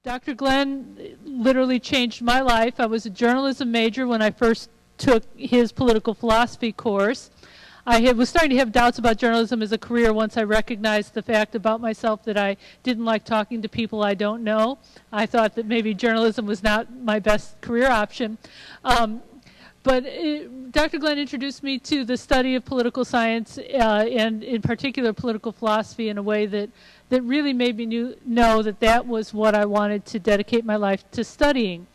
Dr. Glenn literally changed my life. I was a journalism major when I first took his political philosophy course. I was starting to have doubts about journalism as a career once I recognized the fact about myself that I didn't like talking to people I don't know. I thought that maybe journalism was not my best career option. But Dr. Glenn introduced me to the study of political science and in particular political philosophy in a way that really made me know that that was what I wanted to dedicate my life to studying.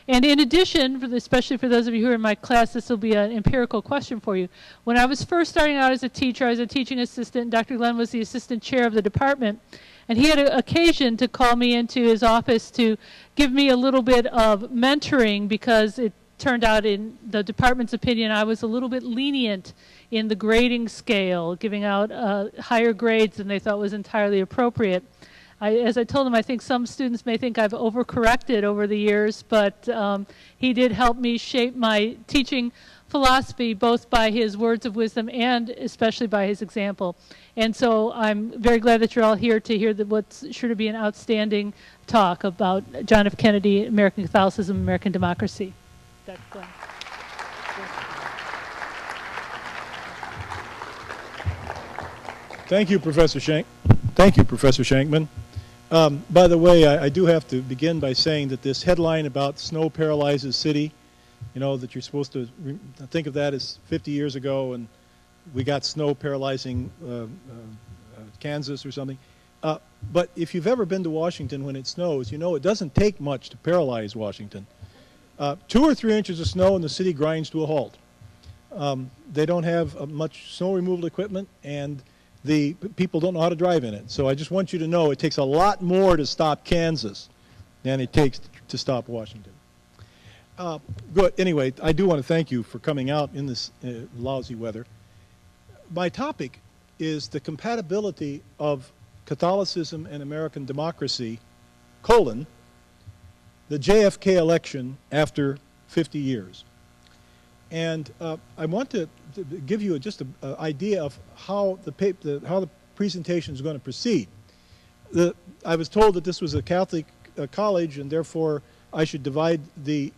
And in addition, especially for those of you who are in my class, this will be an empirical question for you. When I was first starting out as a teacher, I was a teaching assistant. Dr. Glenn was the assistant chair of the department. And he had an occasion to call me into his office to give me a little bit of mentoring because it turned out in the department's opinion I was a little bit lenient in the grading scale, giving out higher grades than they thought was entirely appropriate. As I told him, I think some students may think I've overcorrected over the years, but he did help me shape my teaching philosophy both by his words of wisdom and especially by his example. And so I'm very glad that you're all here to hear what's sure to be an outstanding talk about John F. Kennedy, American Catholicism, American democracy. Dr. Glenn. Thank you, Professor Shankman. By the way, I do have to begin by saying that this headline about snow paralyzes city, you know, that you're supposed to think of that as 50 years ago and we got snow paralyzing Kansas or something. But if you've ever been to Washington when it snows, you know it doesn't take much to paralyze Washington. 2 or 3 inches of snow and the city grinds to a halt. They don't have much snow removal equipment and the people don't know how to drive in it. So I just want you to know it takes a lot more to stop Kansas than it takes to stop Washington. Good. Anyway, I do want to thank you for coming out in this lousy weather. My topic is the compatibility of Catholicism and American democracy, the JFK election after 50 years. And I want to give you just an idea of how the presentation is going to proceed. I was told that this was a Catholic college, and therefore I should divide the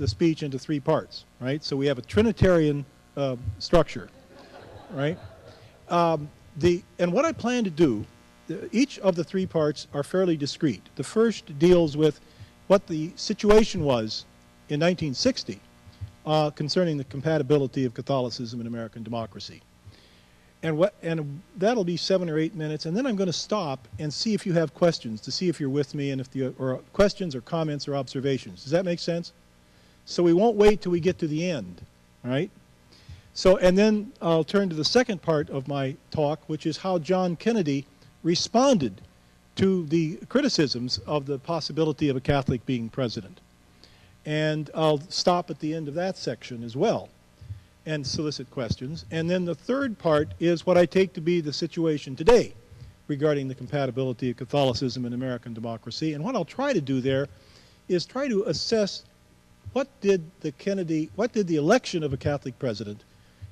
speech into 3 parts, right? So we have a Trinitarian structure, right? And what I plan to do, each of the 3 parts are fairly discrete. The first deals with what the situation was in 1960 concerning the compatibility of Catholicism and American democracy. And that'll be 7 or 8 minutes, and then I'm going to stop and see if you have questions, to see if you're with me, and if or questions or comments or observations. Does that make sense? So we won't wait till we get to the end, all right? So, and then I'll turn to the second part of my talk, which is how John Kennedy responded to the criticisms of the possibility of a Catholic being president. And I'll stop at the end of that section as well and solicit questions. And then the third part is what I take to be the situation today regarding the compatibility of Catholicism and American democracy. And what I'll try to do there is try to assess what did the election of a Catholic president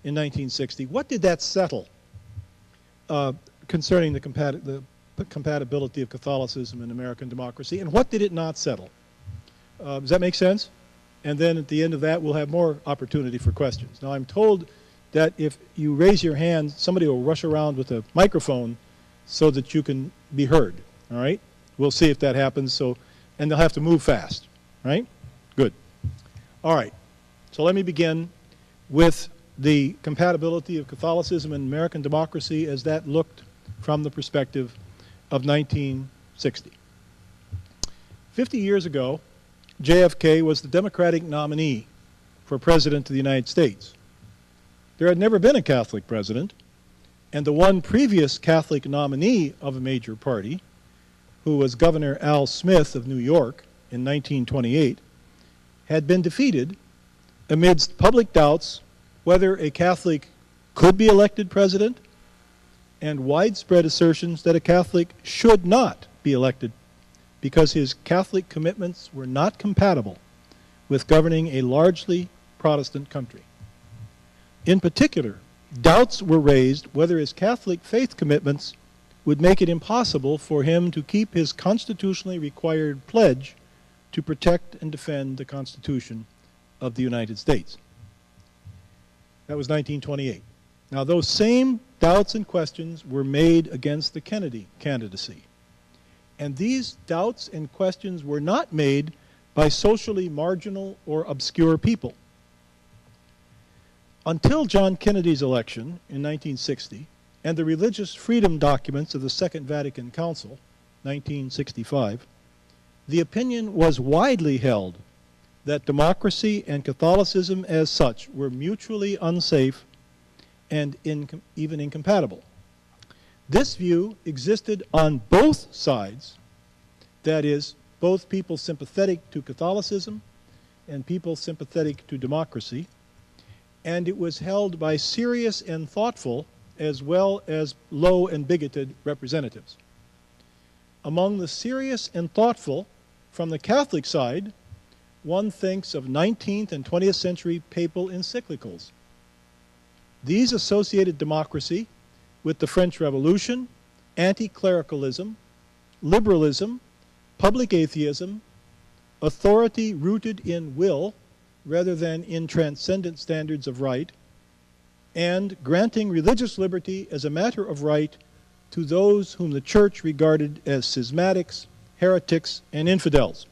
in 1960, what did that settle concerning the compatibility of Catholicism and American democracy, and what did it not settle? Does that make sense? And then at the end of that, we'll have more opportunity for questions. Now, I'm told that if you raise your hand, somebody will rush around with a microphone so that you can be heard, all right? We'll see if that happens, so, and they'll have to move fast, right? Good. All right. So let me begin with the compatibility of Catholicism and American democracy as that looked from the perspective of 1960. 50 years ago, JFK was the Democratic nominee for President of the United States. There had never been a Catholic president, and the one previous Catholic nominee of a major party, who was Governor Al Smith of New York in 1928, had been defeated amidst public doubts whether a Catholic could be elected president and widespread assertions that a Catholic should not be elected because his Catholic commitments were not compatible with governing a largely Protestant country. In particular, doubts were raised whether his Catholic faith commitments would make it impossible for him to keep his constitutionally required pledge to protect and defend the Constitution of the United States. That was 1928. Now, those same doubts and questions were made against the Kennedy candidacy. And these doubts and questions were not made by socially marginal or obscure people. Until John Kennedy's election in 1960 and the religious freedom documents of the Second Vatican Council, 1965, the opinion was widely held that democracy and Catholicism as such were mutually unsafe and even incompatible. This view existed on both sides, that is, both people sympathetic to Catholicism and people sympathetic to democracy, and it was held by serious and thoughtful as well as low and bigoted representatives. Among the serious and thoughtful from the Catholic side, one thinks of 19th and 20th century papal encyclicals. These associated democracy with the French Revolution, anti-clericalism, liberalism, public atheism, authority rooted in will rather than in transcendent standards of right, and granting religious liberty as a matter of right to those whom the Church regarded as schismatics, heretics, and infidels.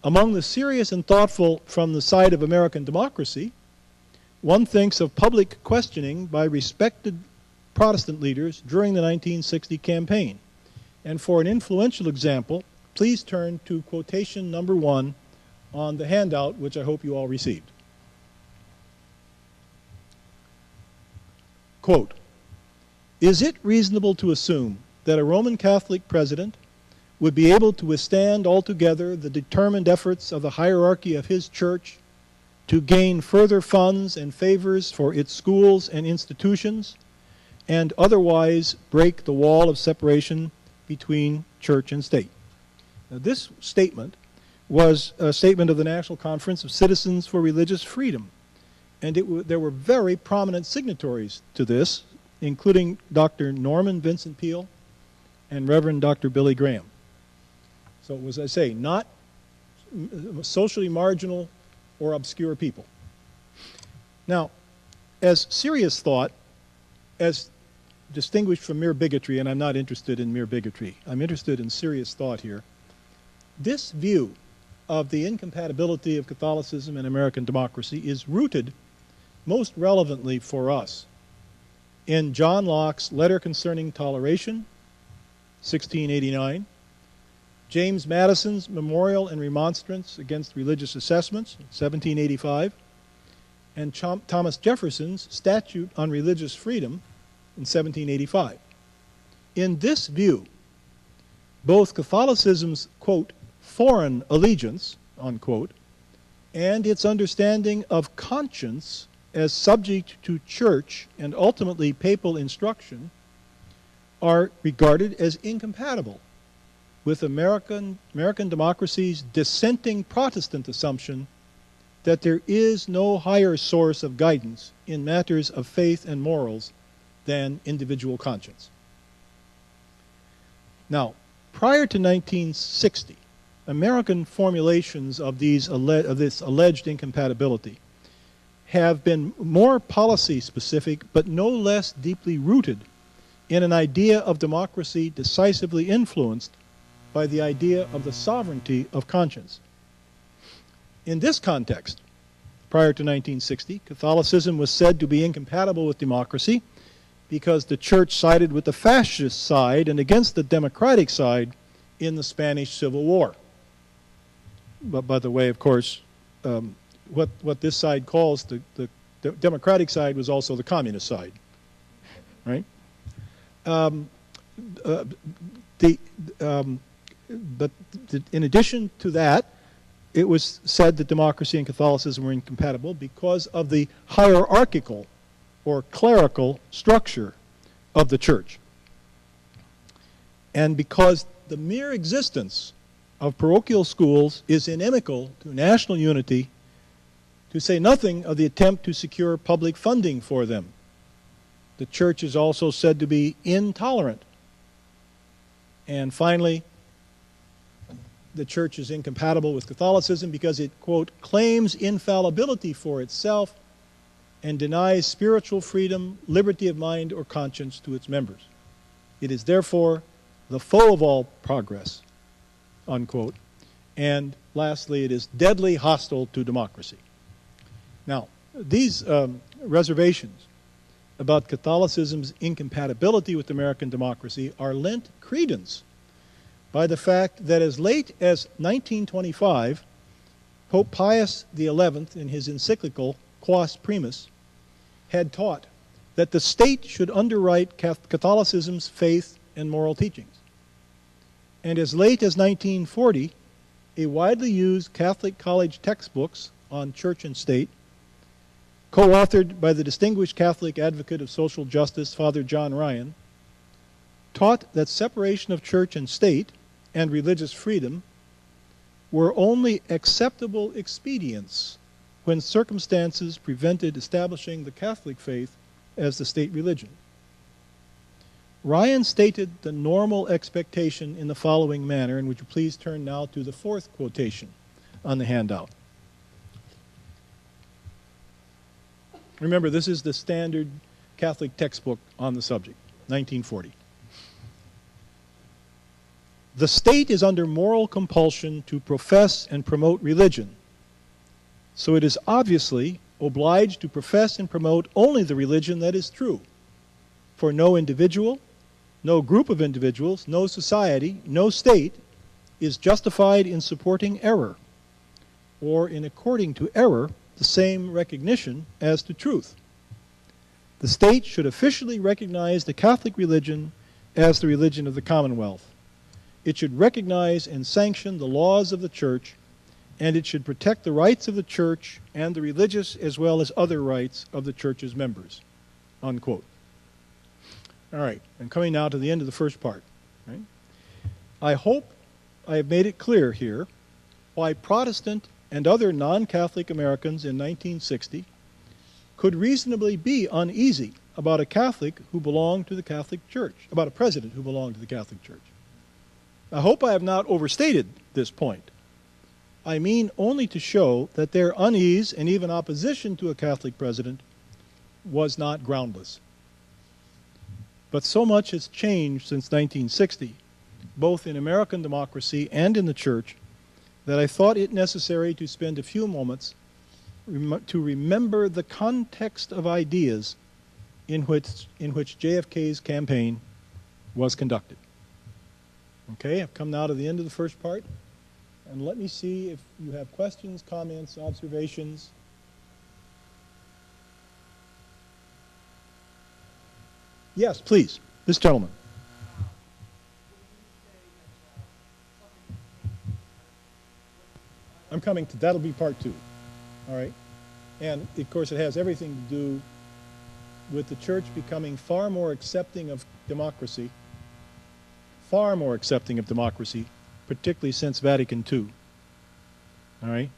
Among the serious and thoughtful from the side of American democracy, one thinks of public questioning by respected Protestant leaders during the 1960 campaign. And for an influential example, please turn to quotation number 1 on the handout, which I hope you all received. Quote, "Is it reasonable to assume that a Roman Catholic president would be able to withstand altogether the determined efforts of the hierarchy of his church to gain further funds and favors for its schools and institutions, and otherwise break the wall of separation between church and state?" Now, this statement was a statement of the National Conference of Citizens for Religious Freedom, and there were very prominent signatories to this, including Dr. Norman Vincent Peale and Reverend Dr. Billy Graham. So it was, as I say, not socially marginal or obscure people. Now, as serious thought, as distinguished from mere bigotry, and I'm not interested in mere bigotry, I'm interested in serious thought here, this view of the incompatibility of Catholicism and American democracy is rooted most relevantly for us in John Locke's Letter Concerning Toleration, 1689, James Madison's Memorial and Remonstrance Against Religious Assessments, 1785, and Thomas Jefferson's Statute on Religious Freedom in 1785. In this view, both Catholicism's, quote, foreign allegiance, unquote, and its understanding of conscience as subject to church and ultimately papal instruction are regarded as incompatible with American democracy's dissenting Protestant assumption that there is no higher source of guidance in matters of faith and morals than individual conscience. Now, prior to 1960, American formulations of this alleged incompatibility have been more policy specific but no less deeply rooted in an idea of democracy decisively influenced by the idea of the sovereignty of conscience. In this context, prior to 1960, Catholicism was said to be incompatible with democracy because the Church sided with the fascist side and against the democratic side in the Spanish Civil War. But by the way, of course, what this side calls the democratic side was also the communist side, right? But in addition to that, it was said that democracy and Catholicism were incompatible because of the hierarchical or clerical structure of the Church. And because the mere existence of parochial schools is inimical to national unity, to say nothing of the attempt to secure public funding for them. the church is also said to be intolerant. And finally, the church is incompatible with Catholicism because it, quote, claims infallibility for itself and denies spiritual freedom, liberty of mind, or conscience to its members. It is therefore the foe of all progress, unquote. And lastly, it is deadly hostile to democracy. Now, these reservations about Catholicism's incompatibility with American democracy are lent credence by the fact that as late as 1925, Pope Pius XI, in his encyclical Quas Primus, had taught that the state should underwrite Catholicism's faith and moral teachings. And as late as 1940, a widely used Catholic college textbooks on church and state, co-authored by the distinguished Catholic advocate of social justice, Father John Ryan, taught that separation of church and state and religious freedom were only acceptable expedients when circumstances prevented establishing the Catholic faith as the state religion. Ryan stated the normal expectation in the following manner, and would you please turn now to the fourth quotation on the handout. Remember, this is the standard Catholic textbook on the subject, 1940. The state is under moral compulsion to profess and promote religion, so it is obviously obliged to profess and promote only the religion that is true. For no individual, no group of individuals, no society, no state is justified in supporting error, or in according to error the same recognition as to truth. The state should officially recognize the Catholic religion as the religion of the Commonwealth. It should recognize and sanction the laws of the Church, and it should protect the rights of the Church and the religious as well as other rights of the Church's members, unquote. All right, I'm coming now to the end of the first part. Right? I hope I have made it clear here why Protestant and other non-Catholic Americans in 1960 could reasonably be uneasy about a Catholic who belonged to the Catholic Church, about a president who belonged to the Catholic Church. I hope I have not overstated this point. I mean only to show that their unease and even opposition to a Catholic president was not groundless. But so much has changed since 1960, both in American democracy and in the Church, that I thought it necessary to spend a few moments to remember the context of ideas in which JFK's campaign was conducted. Okay, I've come now to the end of the first part, and let me see if you have questions, comments, observations. Yes, please, this gentleman. I'm coming to, that'll be part two, all right? And of course it has everything to do with the Church becoming far more accepting of democracy, particularly since Vatican II, all right?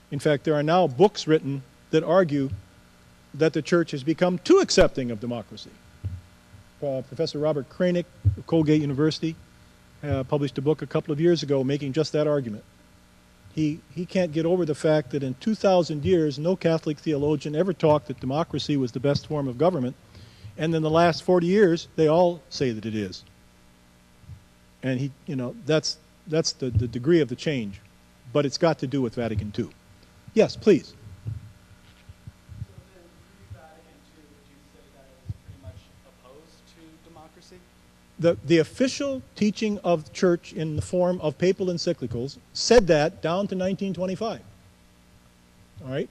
In fact, there are now books written that argue that the Church has become too accepting of democracy. Professor Robert Kranick of Colgate University published a book a couple of years ago making just that argument. He can't get over the fact that in 2,000 years, no Catholic theologian ever talked that democracy was the best form of government, and in the last 40 years, they all say that it is. And that's the degree of the change, but it's got to do with Vatican II. Yes, please. So then, pre-Vatican II, would you say that it was pretty much opposed to democracy? The official teaching of the Church in the form of papal encyclicals said that down to 1925. All right?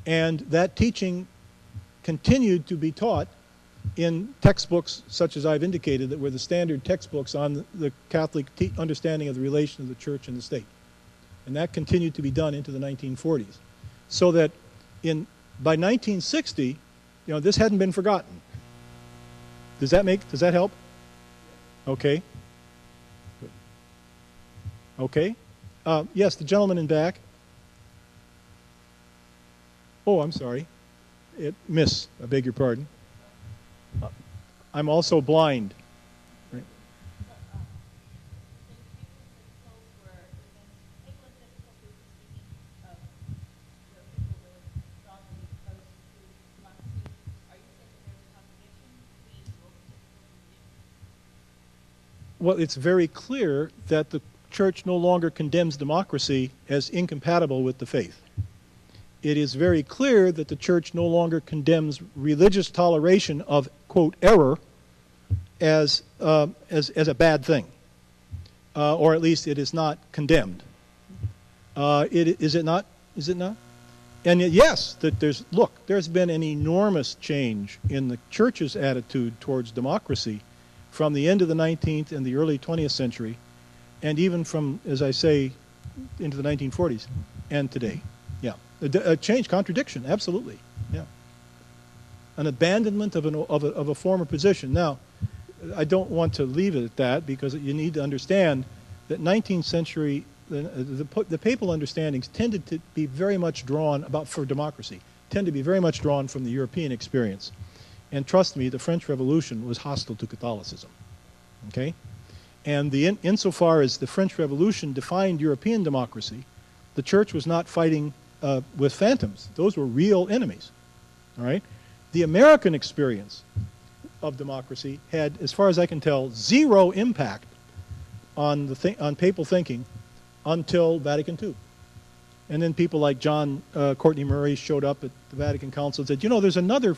And that teaching continued to be taught in textbooks such as I've indicated that were the standard textbooks on the Catholic understanding of the relation of the Church and the state. And that continued to be done into the 1940s. So that by 1960, this hadn't been forgotten. Does that help? Okay. Good. Okay. Yes, the gentleman in back. Oh, I'm sorry. I beg your pardon. I'm also blind. Right. Well, it's very clear that the church no longer condemns democracy as incompatible with the faith. It is very clear that the church no longer condemns religious toleration of, quote, error as a bad thing, or at least it is not condemned. Is it not? Is it not? And yet, yes, that there's been an enormous change in the church's attitude towards democracy from the end of the 19th and the early 20th century, and even from, as I say, into the 1940s and today. Yeah, a change, contradiction, absolutely. Yeah, an abandonment of a former position. Now, I don't want to leave it at that, because you need to understand that 19th century the papal understandings tended to be very much drawn for democracy, tend to be very much drawn from the European experience. And trust me, the French Revolution was hostile to Catholicism. Okay? And insofar as the French Revolution defined European democracy, the church was not fighting with phantoms. Those were real enemies. All right? The American experience of democracy had, as far as I can tell, zero impact on papal thinking until Vatican II. And then people like John Courtney Murray showed up at the Vatican Council and said, you know, there's another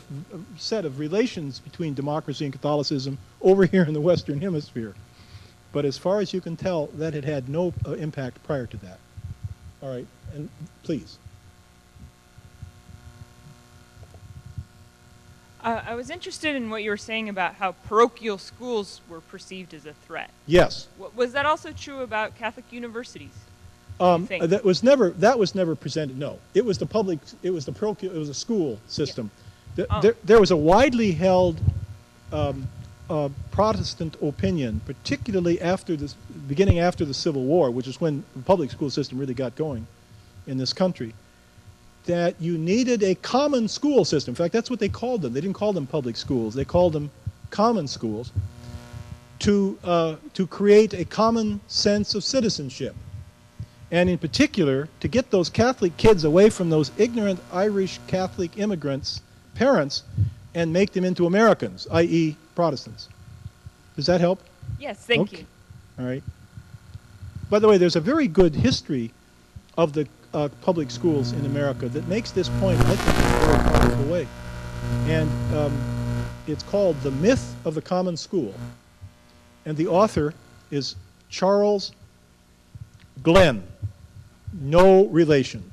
set of relations between democracy and Catholicism over here in the Western Hemisphere. But as far as you can tell, that had had no impact prior to that. All right, and please. I was interested in what you were saying about how parochial schools were perceived as a threat. Yes. Was that also true about Catholic universities? That was never presented. No, it was the public. It was the parochial. It was a school system. Yeah. There was a widely held Protestant opinion, particularly beginning after the Civil War, which is when the public school system really got going in this country, that you needed a common school system. In fact, that's what they called them. They didn't call them public schools. They called them common schools to create a common sense of citizenship. And in particular, to get those Catholic kids away from those ignorant Irish Catholic immigrants' parents and make them into Americans, i.e. Protestants. Does that help? Yes, thank you. All right. By the way, there's a very good history of the public schools in America that makes this point, I think, in a very powerful way. And it's called The Myth of the Common School. And the author is Charles Glenn. No relation.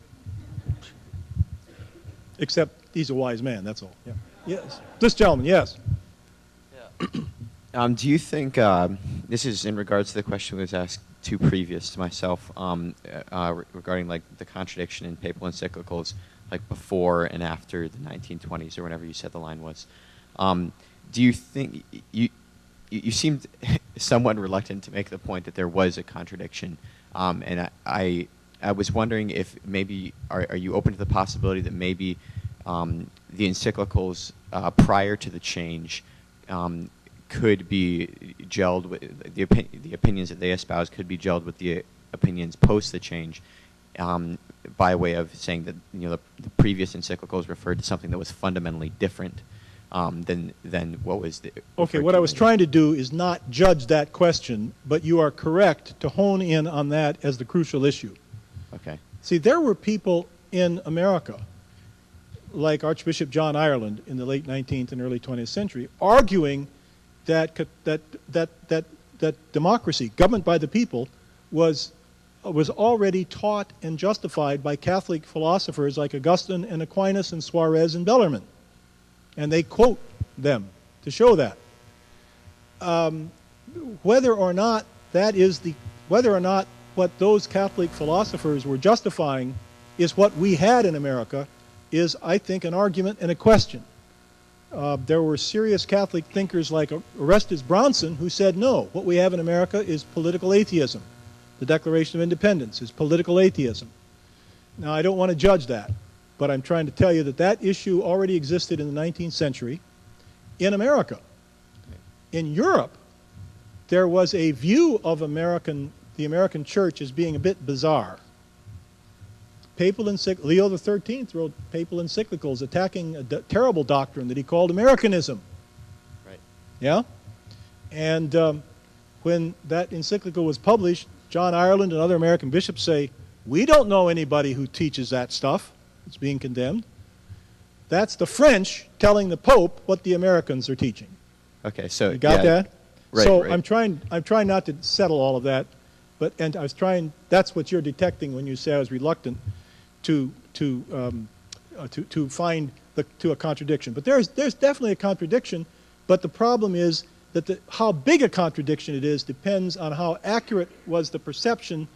Except he's a wise man, that's all. Yeah. Yes. This gentleman, yes. Yeah. Do you think, this is in regards to the question that was asked to previous to myself, regarding like the contradiction in papal encyclicals, like before and after the 1920s or whatever you said the line was. Do you think, you seemed somewhat reluctant to make the point that there was a contradiction, and I was wondering if maybe, are you open to the possibility that maybe the encyclicals prior to the change could be gelled with the opinions that they espouse could be gelled with the opinions post the change, by way of saying that, you know, the previous encyclicals referred to something that was fundamentally different than what was the. Okay, what I was trying to do is not judge that question, but you are correct to hone in on that as the crucial issue. Okay. See, there were people in America, like Archbishop John Ireland in the late 19th and early 20th century, arguing that democracy, government by the people, was already taught and justified by Catholic philosophers like Augustine and Aquinas and Suarez and Bellarmine. And they quote them to show that. Whether or not what those Catholic philosophers were justifying is what we had in America is, I think, an argument and a question. There were serious Catholic thinkers like Orestes Bronson who said, no, what we have in America is political atheism. The Declaration of Independence is political atheism. Now, I don't want to judge that, but I'm trying to tell you that that issue already existed in the 19th century, in America. In Europe, there was a view of the American church as being a bit bizarre. Leo XIII wrote papal encyclicals attacking a terrible doctrine that he called Americanism. Right. Yeah? And when that encyclical was published, John Ireland and other American bishops say, we don't know anybody who teaches that stuff. It's being condemned. That's the French telling the Pope what the Americans are teaching. Okay, so You got yeah, that? Right, so right. I'm trying not to settle all of that, and I was trying. That's what you're detecting when you say I was reluctant to find a contradiction. But there's definitely a contradiction. But the problem is that how big a contradiction it is depends on how accurate was the perception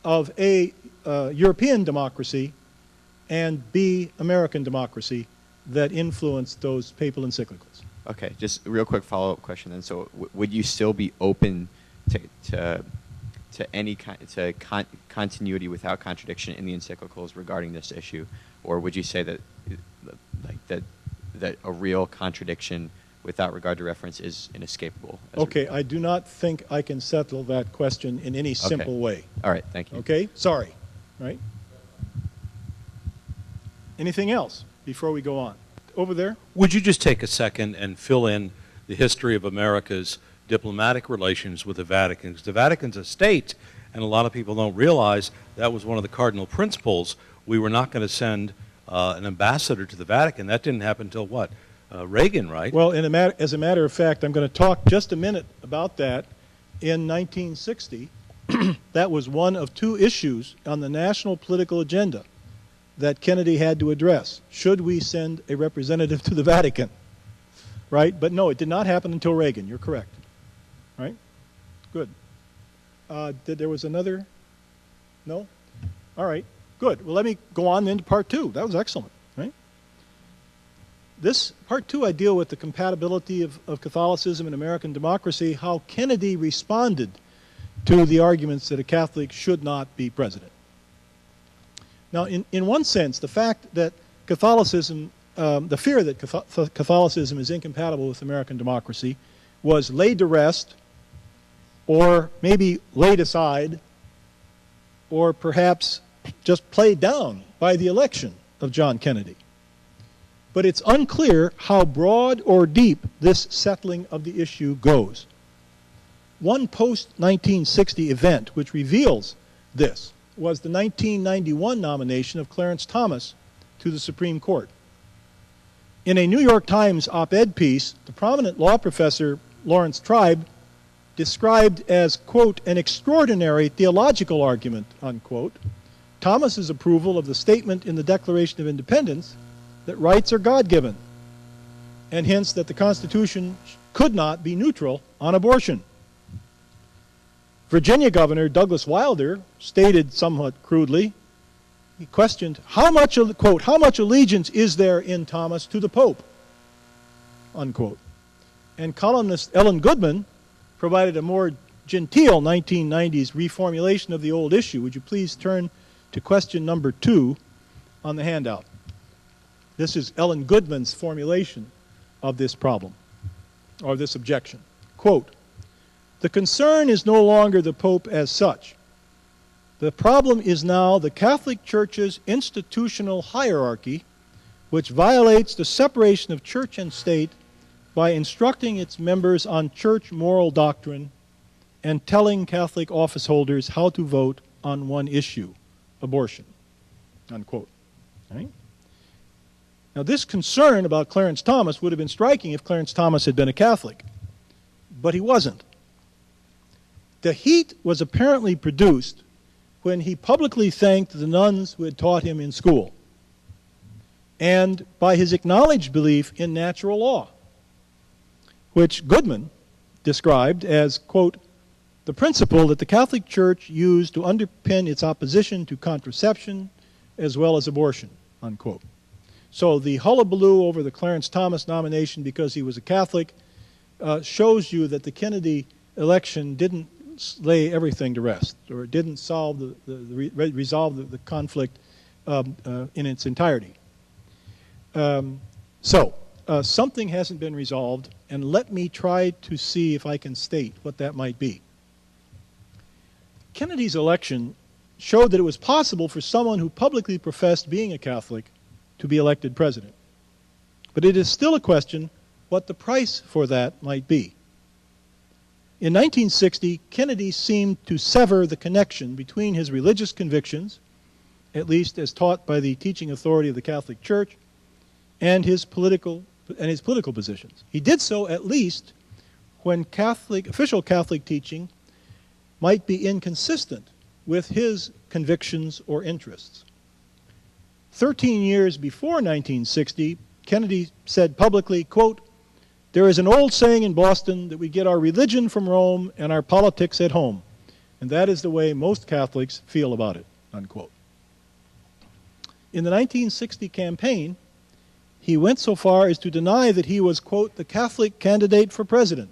of A, European democracy, and B, American democracy that influenced those papal encyclicals. Okay, just a real quick follow-up question then. So would you still be open to any continuity without contradiction in the encyclicals regarding this issue, or would you say that that a real contradiction without regard to reference is inescapable? Okay, I do not think I can settle that question in any simple way. All right, thank you. Okay, sorry. Right? Anything else before we go on? Over there? Would you just take a second and fill in the history of America's diplomatic relations with the Vatican? Because the Vatican's a state, and a lot of people don't realize that was one of the cardinal principles. We were not going to send an ambassador to the Vatican. That didn't happen until what? Reagan, right? Well, as a matter of fact, I'm going to talk just a minute about that. In 1960, that was one of two issues on the national political agenda that Kennedy had to address. Should we send a representative to the Vatican? Right? But no, it did not happen until Reagan. You're correct. Right? Good. There was another? No? All right. Good. Well, let me go on then to part two. That was excellent. Right? This part two, I deal with the compatibility of Catholicism and American democracy, how Kennedy responded to the arguments that a Catholic should not be president. Now, in one sense, the fact that Catholicism, the fear that Catholicism is incompatible with American democracy was laid to rest, or maybe laid aside, or perhaps just played down by the election of John Kennedy. But it's unclear how broad or deep this settling of the issue goes. One post-1960 event which reveals this was the 1991 nomination of Clarence Thomas to the Supreme Court. In a New York Times op-ed piece, the prominent law professor Lawrence Tribe described as, quote, an extraordinary theological argument, unquote, Thomas's approval of the statement in the Declaration of Independence that rights are God-given, and hence that the Constitution could not be neutral on abortion. Virginia Governor Douglas Wilder stated somewhat crudely, he questioned, quote, how much allegiance is there in Thomas to the Pope, unquote. And columnist Ellen Goodman provided a more genteel 1990s reformulation of the old issue. Would you please turn to question number 2 on the handout? This is Ellen Goodman's formulation of this problem, or this objection. Quote, the concern is no longer the Pope as such. The problem is now the Catholic Church's institutional hierarchy, which violates the separation of church and state by instructing its members on church moral doctrine and telling Catholic office holders how to vote on one issue, abortion, unquote. Right? Now, this concern about Clarence Thomas would have been striking if Clarence Thomas had been a Catholic, but he wasn't. The heat was apparently produced when he publicly thanked the nuns who had taught him in school, and by his acknowledged belief in natural law, which Goodman described as, quote, the principle that the Catholic Church used to underpin its opposition to contraception as well as abortion, unquote. So the hullabaloo over the Clarence Thomas nomination because he was a Catholic shows you that the Kennedy election didn't lay everything to rest, or didn't solve resolve the conflict in its entirety. So something hasn't been resolved, and let me try to see if I can state what that might be. Kennedy's election showed that it was possible for someone who publicly professed being a Catholic to be elected president. But it is still a question what the price for that might be. In 1960, Kennedy seemed to sever the connection between his religious convictions, at least as taught by the teaching authority of the Catholic Church, and his political positions. He did so at least when official Catholic teaching might be inconsistent with his convictions or interests. 13 years before 1960, Kennedy said publicly, quote, "There is an old saying in Boston that we get our religion from Rome and our politics at home, and that is the way most Catholics feel about it," unquote. In the 1960 campaign, he went so far as to deny that he was, quote, "the Catholic candidate for president.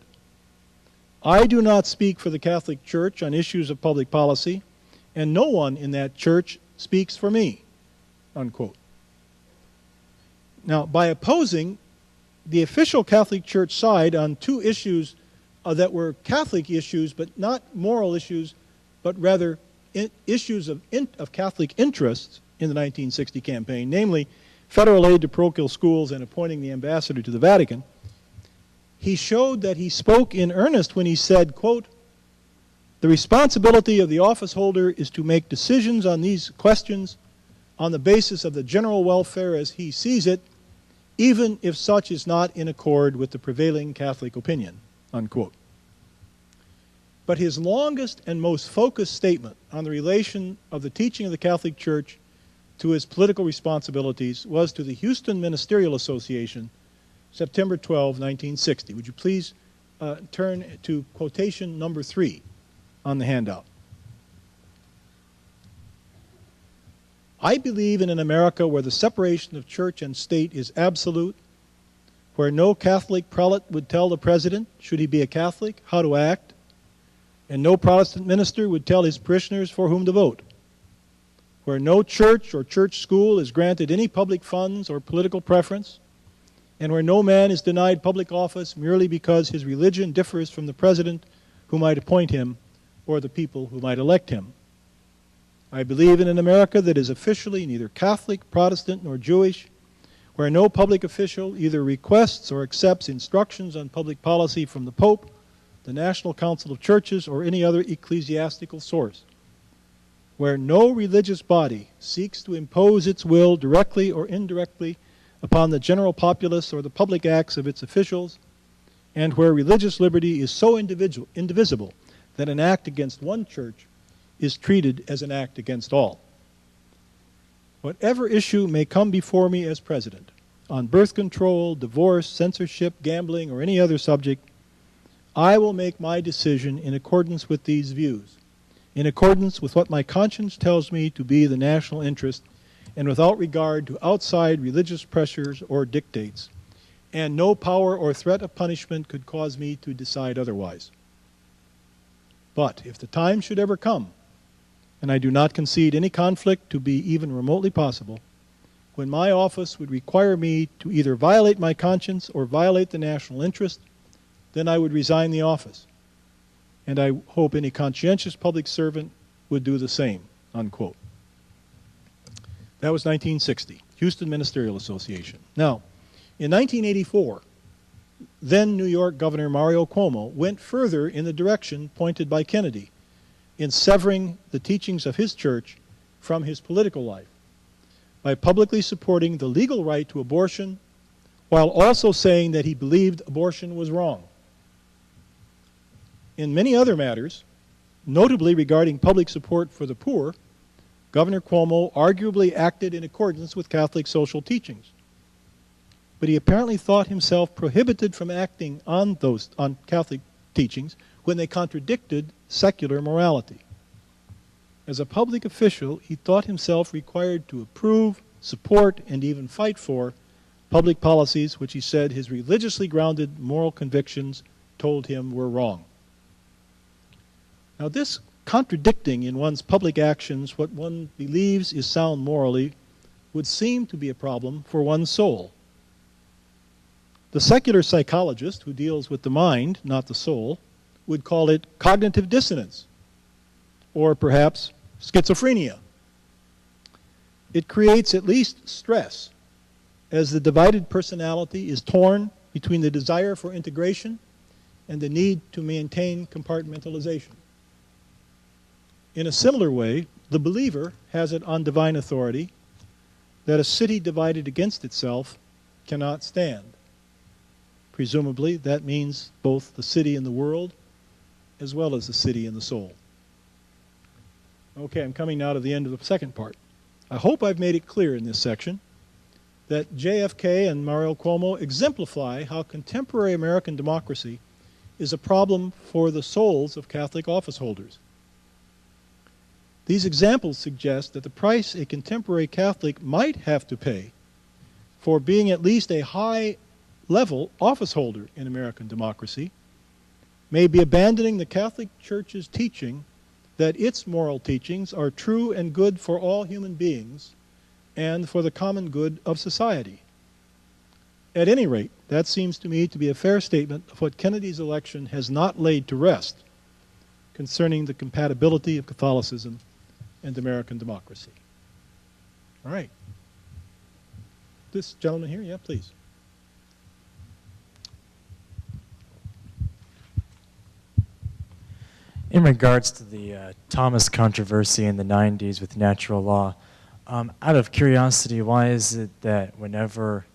I do not speak for the Catholic Church on issues of public policy, and no one in that church speaks for me," unquote. Now, by opposing the official Catholic Church side on two issues that were Catholic issues, but not moral issues, but rather issues of Catholic interests in the 1960 campaign, namely federal aid to parochial schools and appointing the ambassador to the Vatican, he showed that he spoke in earnest when he said, quote, "The responsibility of the office holder is to make decisions on these questions on the basis of the general welfare as he sees it, even if such is not in accord with the prevailing Catholic opinion," unquote. But his longest and most focused statement on the relation of the teaching of the Catholic Church to his political responsibilities was to the Houston Ministerial Association, September 12, 1960. Would you please turn to quotation number 3 on the handout. "I believe in an America where the separation of church and state is absolute, where no Catholic prelate would tell the president, should he be a Catholic, how to act, and no Protestant minister would tell his parishioners for whom to vote, where no church or church school is granted any public funds or political preference, and where no man is denied public office merely because his religion differs from the president who might appoint him or the people who might elect him. I believe in an America that is officially neither Catholic, Protestant, nor Jewish, where no public official either requests or accepts instructions on public policy from the Pope, the National Council of Churches, or any other ecclesiastical source, where no religious body seeks to impose its will directly or indirectly upon the general populace or the public acts of its officials, and where religious liberty is so indivisible that an act against one church is treated as an act against all. Whatever issue may come before me as president, on birth control, divorce, censorship, gambling, or any other subject, I will make my decision in accordance with these views, in accordance with what my conscience tells me to be the national interest, and without regard to outside religious pressures or dictates, and no power or threat of punishment could cause me to decide otherwise. But if the time should ever come, and I do not concede any conflict to be even remotely possible, when my office would require me to either violate my conscience or violate the national interest, then I would resign the office. And I hope any conscientious public servant would do the same," unquote. That was 1960, Houston Ministerial Association. Now, in 1984, then New York Governor Mario Cuomo went further in the direction pointed by Kennedy in severing the teachings of his church from his political life by publicly supporting the legal right to abortion while also saying that he believed abortion was wrong. In many other matters, notably regarding public support for the poor, Governor Cuomo arguably acted in accordance with Catholic social teachings. But he apparently thought himself prohibited from acting on Catholic teachings when they contradicted secular morality. As a public official, he thought himself required to approve, support, and even fight for public policies which he said his religiously grounded moral convictions told him were wrong. Now, this contradicting in one's public actions what one believes is sound morally would seem to be a problem for one's soul. The secular psychologist, who deals with the mind, not the soul, would call it cognitive dissonance, or perhaps schizophrenia. It creates at least stress, as the divided personality is torn between the desire for integration and the need to maintain compartmentalization. In a similar way, the believer has it on divine authority that a city divided against itself cannot stand. Presumably, that means both the city and the world, as well as the city and the soul. Okay, I'm coming now to the end of the second part. I hope I've made it clear in this section that JFK and Mario Cuomo exemplify how contemporary American democracy is a problem for the souls of Catholic office holders. These examples suggest that the price a contemporary Catholic might have to pay for being at least a high-level office holder in American democracy may be abandoning the Catholic Church's teaching that its moral teachings are true and good for all human beings and for the common good of society. At any rate, that seems to me to be a fair statement of what Kennedy's election has not laid to rest concerning the compatibility of Catholicism and American democracy. All right. This gentleman here, yeah, please. In regards to the Thomas controversy in the 90s with natural law, out of curiosity, why is it that whenever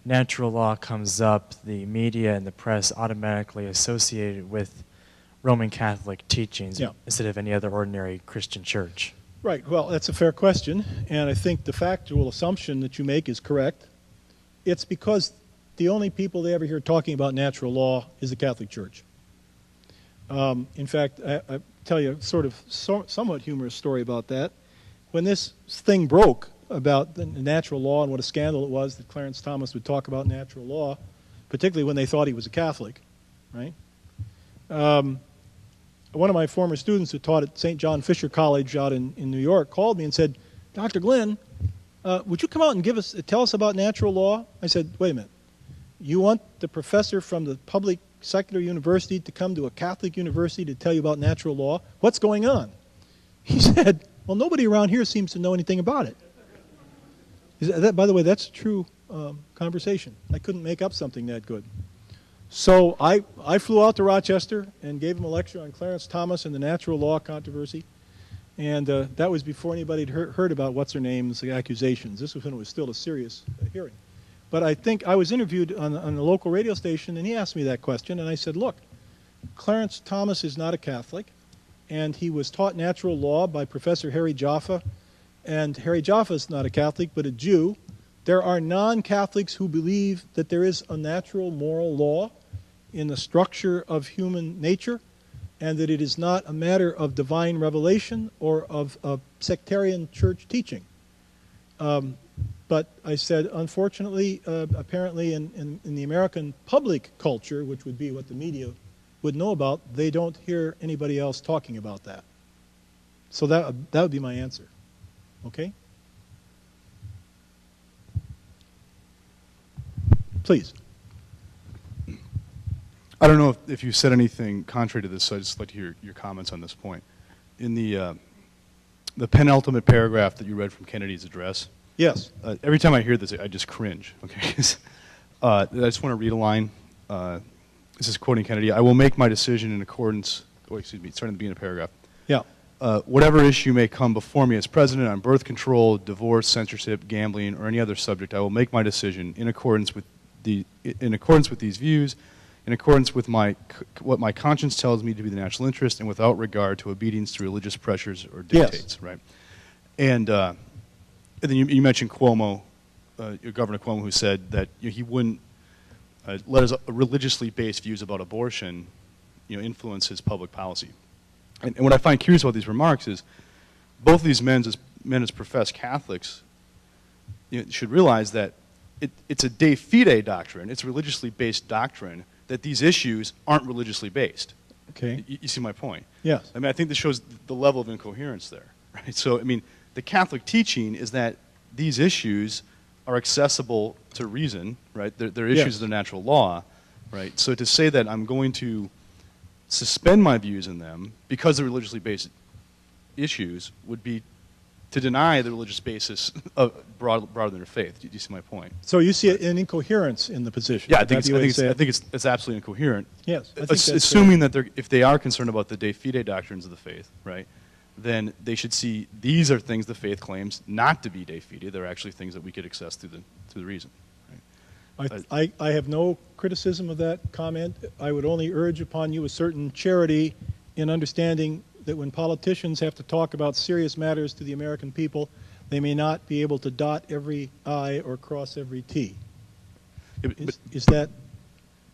natural law comes up, the media and the press automatically associate it with Roman Catholic teachings instead of any other ordinary Christian church? Right. Well, that's a fair question, and I think the factual assumption that you make is correct. It's because the only people they ever hear talking about natural law is the Catholic Church. In fact, I tell you a somewhat humorous story about that. When this thing broke about the natural law and what a scandal it was that Clarence Thomas would talk about natural law, particularly when they thought he was a Catholic, right? One of my former students who taught at St. John Fisher College out in New York called me and said, Dr. Glenn, would you come out and tell us about natural law? I said, wait a minute. You want the professor from the public secular university to come to a Catholic university to tell you about natural law? What's going on? He said, well, nobody around here seems to know anything about it. By the way, that's a true conversation. I couldn't make up something that good. So I flew out to Rochester and gave him a lecture on Clarence Thomas and the natural law controversy. And that was before anybody had heard about what's-her-name's accusations. This was when it was still a serious hearing. But I think I was interviewed on a local radio station, and he asked me that question, and I said, look, Clarence Thomas is not a Catholic, and he was taught natural law by Professor Harry Jaffa, and Harry Jaffa is not a Catholic, but a Jew. There are non-Catholics who believe that there is a natural moral law in the structure of human nature, and that it is not a matter of divine revelation or of sectarian church teaching. But I said, unfortunately, apparently in the American public culture, which would be what the media would know about, they don't hear anybody else talking about that. So that would be my answer. Okay? Please. I don't know if you said anything contrary to this, so I'd just like to hear your comments on this point. In the penultimate paragraph that you read from Kennedy's address, yes. Every time I hear this, I just cringe. Okay, I just want to read a line. This is quoting Kennedy. I will make my decision in accordance. Oh, excuse me. Starting at the beginning of the paragraph. Yeah. Whatever issue may come before me as president on birth control, divorce, censorship, gambling, or any other subject, I will make my decision in accordance with these views, in accordance with what my conscience tells me to be the national interest, and without regard to obedience to religious pressures or dictates. Yes. Right. And then you mentioned Cuomo, Governor Cuomo, who said that he wouldn't let his religiously based views about abortion, influence his public policy. And what I find curious about these remarks is both of these men as professed Catholics should realize that it's a de fide doctrine. It's a religiously based doctrine that these issues aren't religiously based. Okay. You see my point? Yes. I mean, I think this shows the level of incoherence there. Right. So, I mean, the Catholic teaching is that these issues are accessible to reason, right? They're issues Yes. of the natural law, right? So to say that I'm going to suspend my views in them because they're religiously based issues would be to deny the religious basis of broader than faith. Do you see my point? So you see an incoherence in the position? Yeah, I Would that think, be what you say? it's absolutely incoherent. Yes, I think that's fair. Assuming that if they are concerned about the de fide doctrines of the faith, right, then they should see these are things the faith claims not to be de fide. They're actually things that we could access through the reason. Right? I have no criticism of that comment. I would only urge upon you a certain charity in understanding that when politicians have to talk about serious matters to the American people, they may not be able to dot every I or cross every T. Is that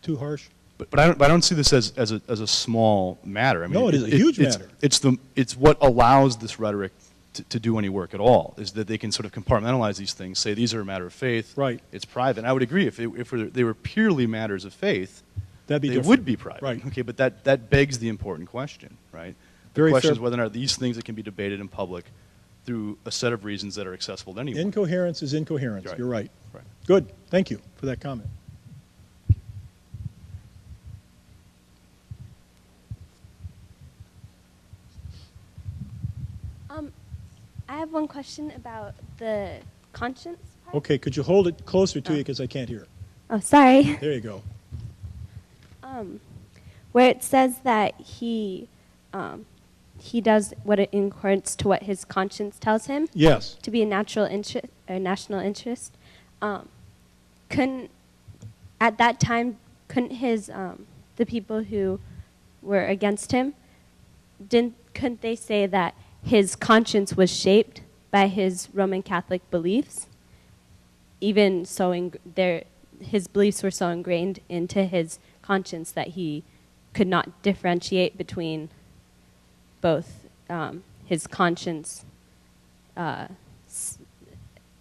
too harsh? But I don't see this as a small matter. I mean, No, it is a huge matter. It's what allows this rhetoric to do any work at all, is that they can sort of compartmentalize these things, say these are a matter of faith, Right. it's private. And I would agree, if they were purely matters of faith, That'd be they different. would be private. Right. Okay, but that begs the important question, right? The Very question fair. is whether or not these things that can be debated in public through a set of reasons that are accessible to anyone. Incoherence is incoherence. Right. You're right. Right. Good. Thank you for that comment. I have one question about the conscience part. Okay, could you hold it closer to you because I can't hear. Oh, sorry. There you go. Where it says that he does what in accordance to what his conscience tells him Yes. to be a natural interest or national interest. Couldn't at that time couldn't his the people who were against him couldn't they say that his conscience was shaped by his Roman Catholic beliefs? Even so, his beliefs were so ingrained into his conscience that he could not differentiate between both his conscience. I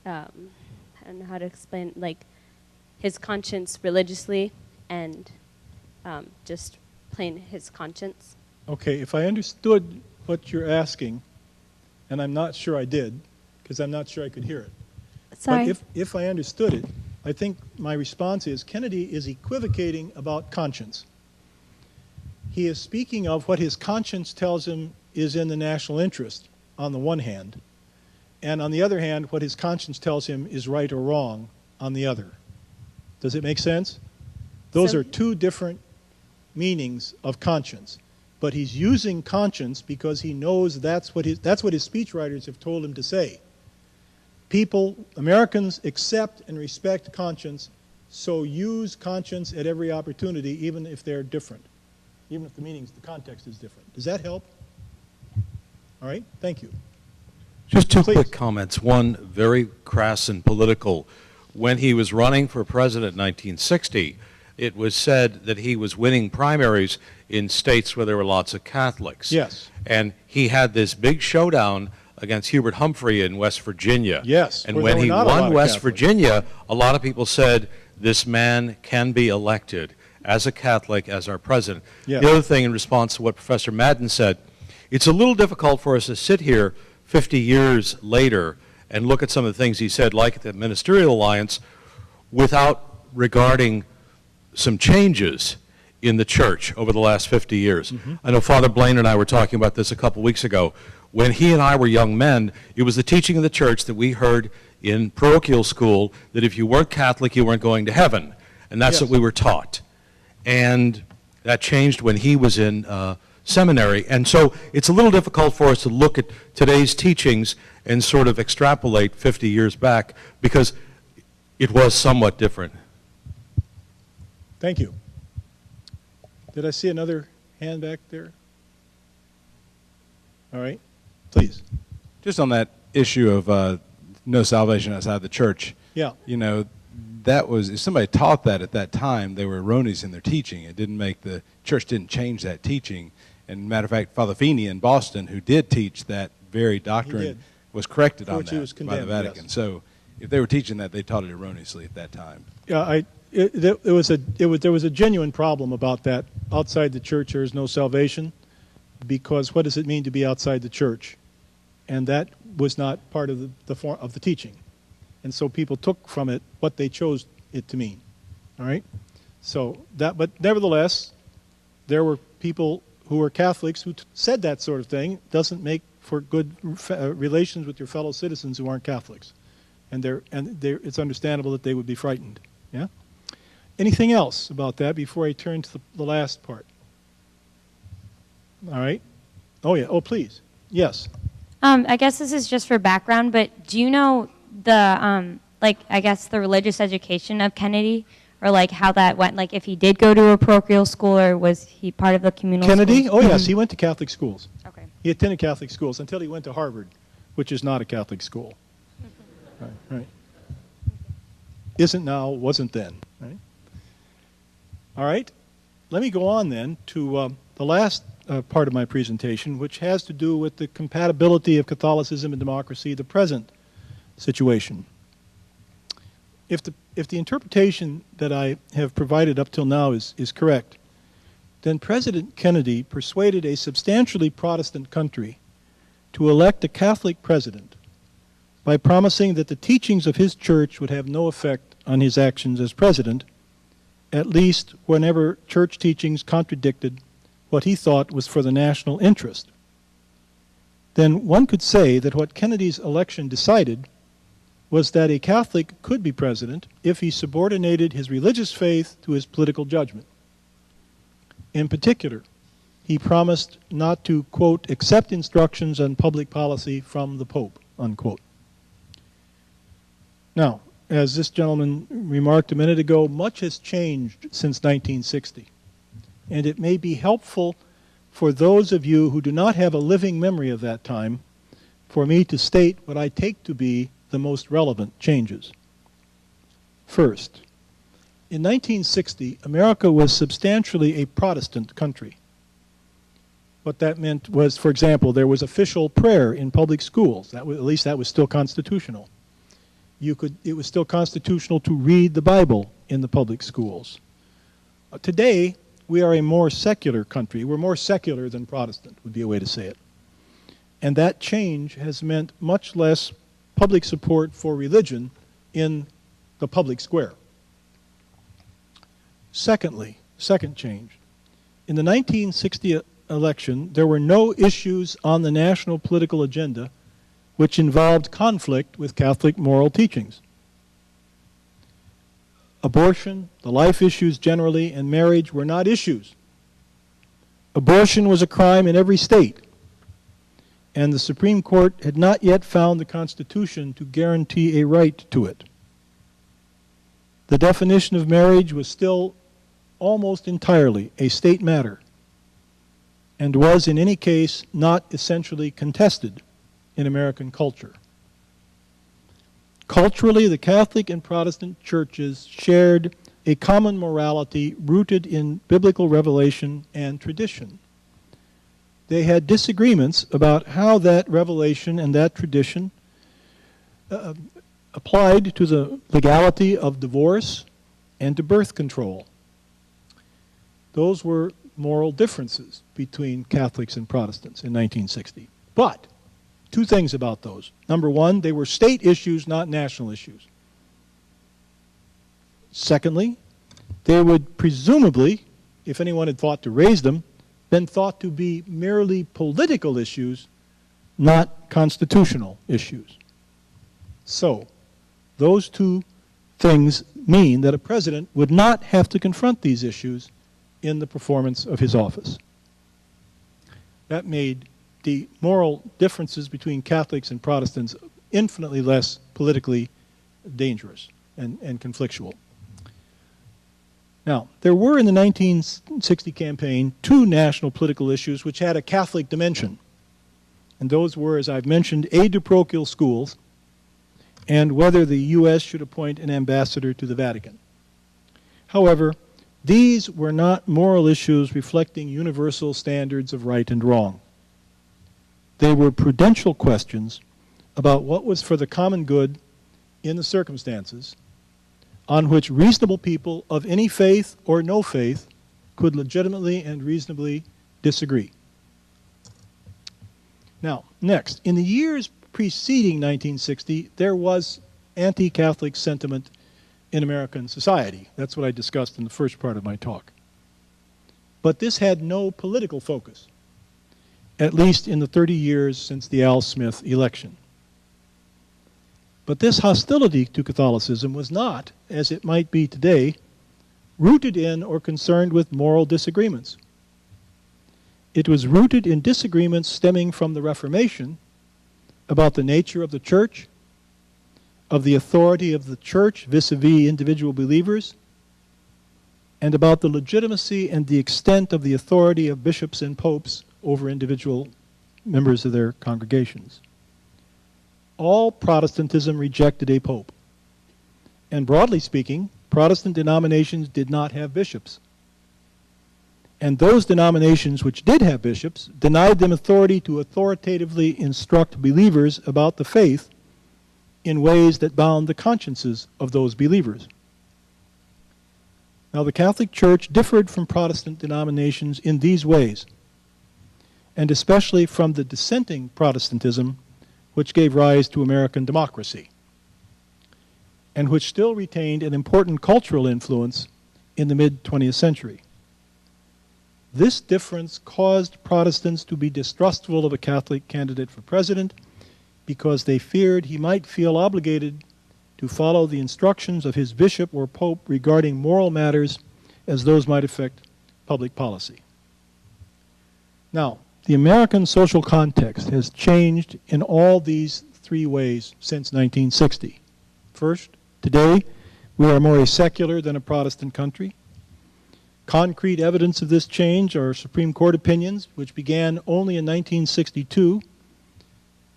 don't know how to explain, like his conscience religiously and just plain his conscience. Okay, if I understood what you're asking, and I'm not sure I did, because I'm not sure I could hear it. Sorry. But if I understood it, I think my response is Kennedy is equivocating about conscience. He is speaking of what his conscience tells him is in the national interest, on the one hand, and on the other hand, what his conscience tells him is right or wrong on the other. Does it make sense? Those So- are two different meanings of conscience. But he's using conscience because he knows that's what his speechwriters have told him to say. Americans accept and respect conscience, so use conscience at every opportunity, even if they're different, even if the context is different. Does that help? All right, thank you. Just two Please. quick comments. One, very crass and political. When he was running for president in 1960, it was said that he was winning primaries in states where there were lots of Catholics. Yes. And he had this big showdown against Hubert Humphrey in West Virginia. Yes, And where when there were he not a lot won of West Catholics. Virginia, a lot of people said, this man can be elected as a Catholic as our president. Yes. The other thing, in response to what Professor Madden said, it's a little difficult for us to sit here 50 years later and look at some of the things he said, like the Ministerial Alliance, without regarding some changes in the church over the last 50 years. I know Father Blaine and I were talking about this a couple weeks ago. When he and I were young men, it was the teaching of the church that we heard in parochial school that if you weren't Catholic, you weren't going to heaven. And that's Yes. what we were taught. And that changed when he was in seminary. And so it's a little difficult for us to look at today's teachings and sort of extrapolate 50 years back because it was somewhat different. Thank you. Did I see another hand back there? All right, please. Just on that issue of no salvation outside the church, Yeah. you know, that was, if somebody taught that at that time, they were erroneous in their teaching. It didn't make the church didn't change that teaching. And matter of fact, Father Feeney in Boston, who did teach that very did. doctrine, was corrected For on which he was that by the condemned, Vatican. yes. So if they were teaching that, they taught it erroneously at that time. Yeah, there was a genuine problem about that. Outside the church, there is no salvation, because what does it mean to be outside the church? And that was not part of the teaching. And so people took from it what they chose it to mean. All right? So that, but nevertheless, there were people who were Catholics who said that sort of thing doesn't make for good relations with your fellow citizens who aren't Catholics. And it's understandable that they would be frightened. Yeah? Anything else about that before I turn to the last part? All right. Oh, yeah. Oh, please. Yes. I guess this is just for background, but do you know the, like, I guess the religious education of Kennedy? Or like how that went, like if he did go to a parochial school or was he part of the communal Kennedy? schools? Oh, yes. He went to Catholic schools. Okay. He attended Catholic schools until he went to Harvard, which is not a Catholic school. Right. Isn't now, wasn't then. Right? All right. Let me go on then to the last part of my presentation, which has to do with the compatibility of Catholicism and democracy, the present situation. If the interpretation that I have provided up till now is correct, then President Kennedy persuaded a substantially Protestant country to elect a Catholic president by promising that the teachings of his church would have no effect on his actions as president, at least whenever church teachings contradicted what he thought was for the national interest. Then one could say that what Kennedy's election decided was that a Catholic could be president if he subordinated his religious faith to his political judgment. In particular, he promised not to, quote, accept instructions on public policy from the Pope, unquote. Now, as this gentleman remarked a minute ago, much has changed since 1960. And it may be helpful for those of you who do not have a living memory of that time for me to state what I take to be the most relevant changes. First, in 1960, America was substantially a Protestant country. What that meant was, for example, there was official prayer in public schools. At least that was still constitutional. It was still constitutional to read the Bible in the public schools. Today, we are a more secular country. We're more secular than Protestant, would be a way to say it. And that change has meant much less public support for religion in the public square. Secondly, second change. In the 1960 election, there were no issues on the national political agenda which involved conflict with Catholic moral teachings. Abortion, the life issues generally, and marriage were not issues. Abortion was a crime in every state, and the Supreme Court had not yet found the Constitution to guarantee a right to it. The definition of marriage was still almost entirely a state matter, and was in any case not essentially contested in American culture. Culturally, the Catholic and Protestant churches shared a common morality rooted in biblical revelation and tradition. They had disagreements about how that revelation and that tradition applied to the legality of divorce and to birth control. Those were moral differences between Catholics and Protestants in 1960. But two things about those. Number one, they were state issues, not national issues. Secondly, they would presumably, if anyone had thought to raise them, been thought to be merely political issues, not constitutional issues. So, those two things mean that a president would not have to confront these issues in the performance of his office. That made the moral differences between Catholics and Protestants infinitely less politically dangerous and conflictual. Now, there were in the 1960 campaign two national political issues which had a Catholic dimension. And those were, as I've mentioned, aid to parochial schools and whether the U.S. should appoint an ambassador to the Vatican. However, these were not moral issues reflecting universal standards of right and wrong. They were prudential questions about what was for the common good in the circumstances on which reasonable people of any faith or no faith could legitimately and reasonably disagree. Now, next, in the years preceding 1960, there was anti-Catholic sentiment in American society. That's what I discussed in the first part of my talk. But this had no political focus, at least in the 30 years since the Al Smith election. But this hostility to Catholicism was not, as it might be today, rooted in or concerned with moral disagreements. It was rooted in disagreements stemming from the Reformation about the nature of the Church, of the authority of the Church vis-a-vis individual believers, and about the legitimacy and the extent of the authority of bishops and popes over individual members of their congregations. All Protestantism rejected a pope. And broadly speaking, Protestant denominations did not have bishops. And those denominations which did have bishops denied them authority to authoritatively instruct believers about the faith in ways that bound the consciences of those believers. Now, the Catholic Church differed from Protestant denominations in these ways, and especially from the dissenting Protestantism which gave rise to American democracy, and which still retained an important cultural influence in the mid-20th century. This difference caused Protestants to be distrustful of a Catholic candidate for president because they feared he might feel obligated to follow the instructions of his bishop or pope regarding moral matters as those might affect public policy. Now, the American social context has changed in all these three ways since 1960. First, today, we are more a secular than a Protestant country. Concrete evidence of this change are Supreme Court opinions, which began only in 1962,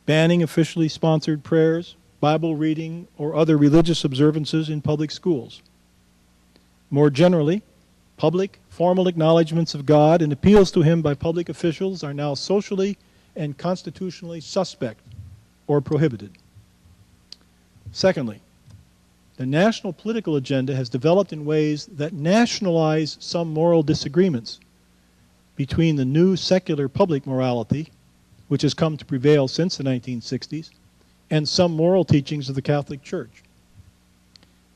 banning officially sponsored prayers, Bible reading, or other religious observances in public schools. More generally, public, formal acknowledgments of God and appeals to Him by public officials are now socially and constitutionally suspect or prohibited. Secondly, the national political agenda has developed in ways that nationalize some moral disagreements between the new secular public morality, which has come to prevail since the 1960s, and some moral teachings of the Catholic Church.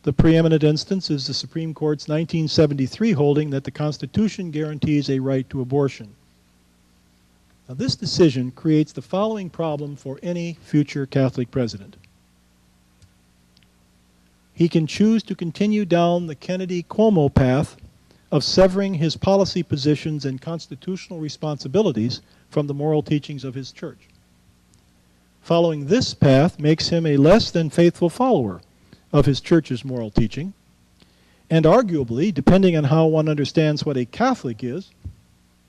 The preeminent instance is the Supreme Court's 1973 holding that the Constitution guarantees a right to abortion. Now, this decision creates the following problem for any future Catholic president. He can choose to continue down the Kennedy-Cuomo path of severing his policy positions and constitutional responsibilities from the moral teachings of his church. Following this path makes him a less than faithful follower of his church's moral teaching, and arguably, depending on how one understands what a Catholic is,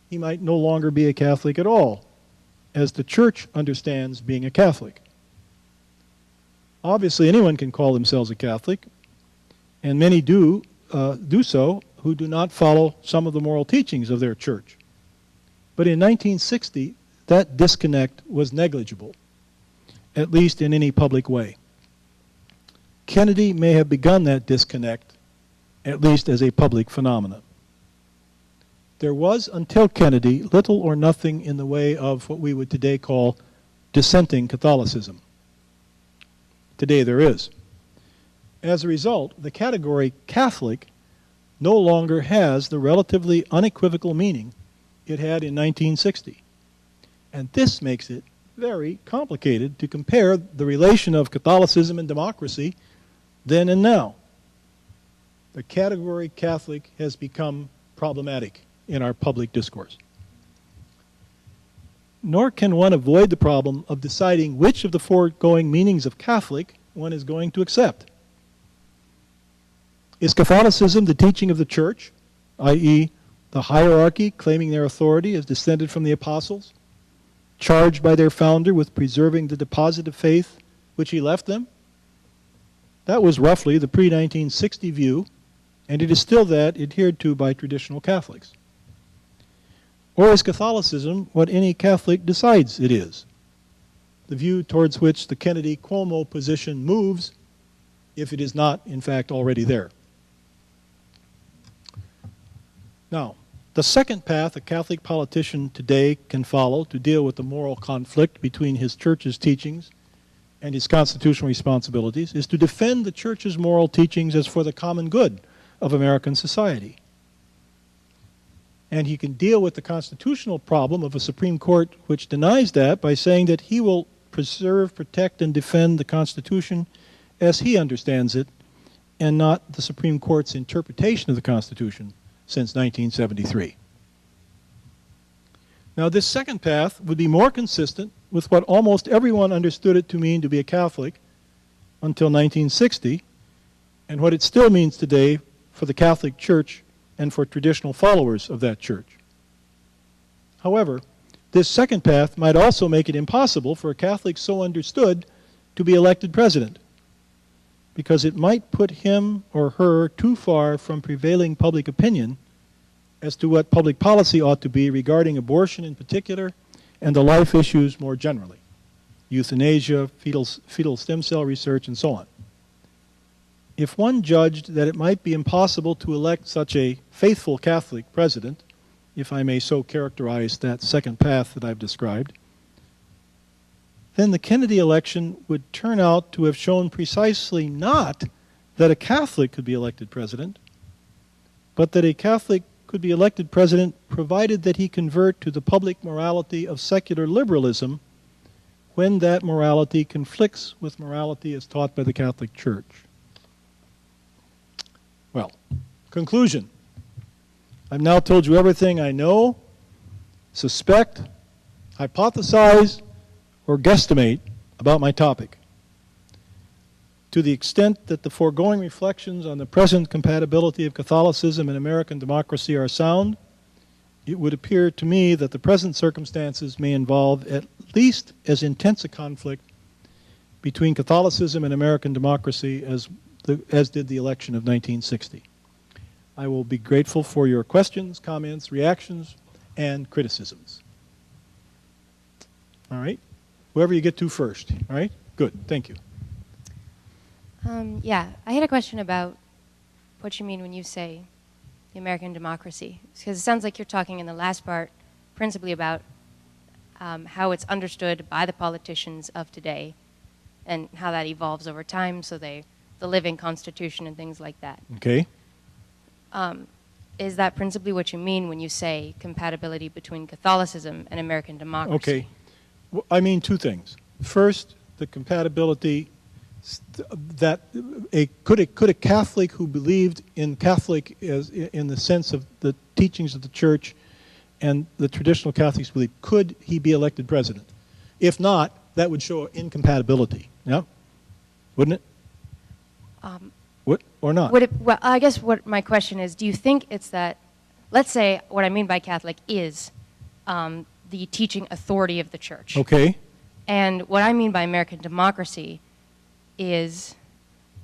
he might no longer be a Catholic at all, as the church understands being a Catholic. Obviously, anyone can call themselves a Catholic, and many do so who do not follow some of the moral teachings of their church. But in 1960, that disconnect was negligible, at least in any public way. Kennedy may have begun that disconnect, at least as a public phenomenon. There was, until Kennedy, little or nothing in the way of what we would today call dissenting Catholicism. Today there is. As a result, the category Catholic no longer has the relatively unequivocal meaning it had in 1960. And this makes it very complicated to compare the relation of Catholicism and democracy then and now. The category Catholic has become problematic in our public discourse. Nor can one avoid the problem of deciding which of the foregoing meanings of Catholic one is going to accept. Is Catholicism the teaching of the Church, i.e., the hierarchy claiming their authority as descended from the apostles, charged by their founder with preserving the deposit of faith which he left them? That was roughly the pre-1960 view, and it is still that adhered to by traditional Catholics. Or is Catholicism what any Catholic decides it is? The view towards which the Kennedy-Cuomo position moves, if it is not, in fact, already there. Now, the second path a Catholic politician today can follow to deal with the moral conflict between his church's teachings and his constitutional responsibilities is to defend the Church's moral teachings as for the common good of American society. And he can deal with the constitutional problem of a Supreme Court which denies that by saying that he will preserve, protect, and defend the Constitution as he understands it, and not the Supreme Court's interpretation of the Constitution since 1973. Now, this second path would be more consistent with what almost everyone understood it to mean to be a Catholic until 1960, and what it still means today for the Catholic Church and for traditional followers of that church. However, this second path might also make it impossible for a Catholic so understood to be elected president, because it might put him or her too far from prevailing public opinion as to what public policy ought to be regarding abortion in particular and the life issues more generally, euthanasia, fetal stem cell research, and so on. If one judged that it might be impossible to elect such a faithful Catholic president, if I may so characterize that second path that I've described, then the Kennedy election would turn out to have shown precisely not that a Catholic could be elected president, but that a Catholic could be elected president provided that he convert to the public morality of secular liberalism when that morality conflicts with morality as taught by the Catholic Church. Well, conclusion. I've now told you everything I know, suspect, hypothesize, or guesstimate about my topic. To the extent that the foregoing reflections on the present compatibility of Catholicism and American democracy are sound, it would appear to me that the present circumstances may involve at least as intense a conflict between Catholicism and American democracy as did the election of 1960. I will be grateful for your questions, comments, reactions, and criticisms. All right? Whoever you get to first. All right? Good. Thank you. Yeah, I had a question about what you mean when you say the American democracy. Because it sounds like you're talking in the last part principally about how it's understood by the politicians of today and how that evolves over time, so the living constitution and things like that. Okay. Is that principally what you mean when you say compatibility between Catholicism and American democracy? Okay. Well, I mean two things. First, the compatibility that could a Catholic who believed in Catholic as in the sense of the teachings of the Church and the traditional Catholics believe, could he be elected president? If not, that would show incompatibility. Yeah, wouldn't it? What or not? Would it, well, I guess what my question is: do you think it's that? Let's say what I mean by Catholic is the teaching authority of the Church. Okay. And what I mean by American democracy is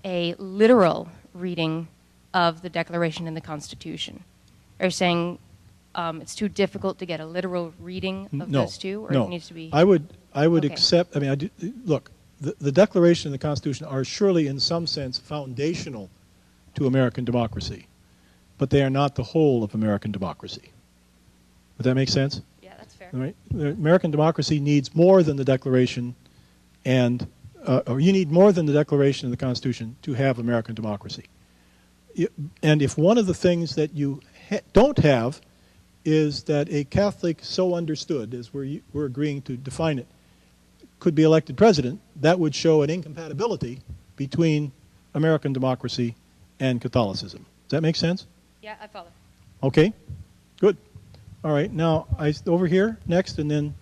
a literal reading of the Declaration and the Constitution. Are you saying it's too difficult to get a literal reading of those two, or no. it needs to be? I would Okay. accept. I mean, look, the Declaration and the Constitution are surely, in some sense, foundational to American democracy, but they are not the whole of American democracy. Would that make sense? Yeah, that's fair. All right. American democracy needs more than the Declaration and or you need more than the Declaration and the Constitution to have American democracy. And if one of the things that you don't have is that a Catholic so understood, as we're agreeing to define it, could be elected president, that would show an incompatibility between American democracy and Catholicism. Does that make sense? Yeah, I follow. Okay, good. All right, now over here next, and then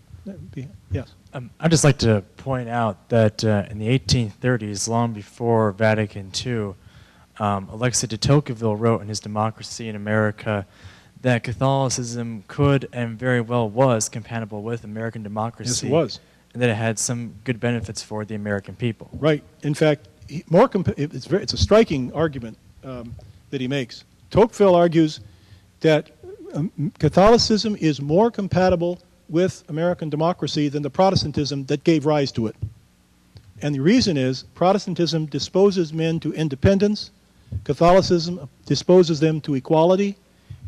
yes. I'd just like to point out that in the 1830s, long before Vatican II, Alexis de Tocqueville wrote in his Democracy in America that Catholicism could and very well was compatible with American democracy. Yes, it was. And that it had some good benefits for the American people. Right. In fact, it's a striking argument that he makes. Tocqueville argues that Catholicism is more compatible with American democracy than the Protestantism that gave rise to it. And the reason is Protestantism disposes men to independence, Catholicism disposes them to equality,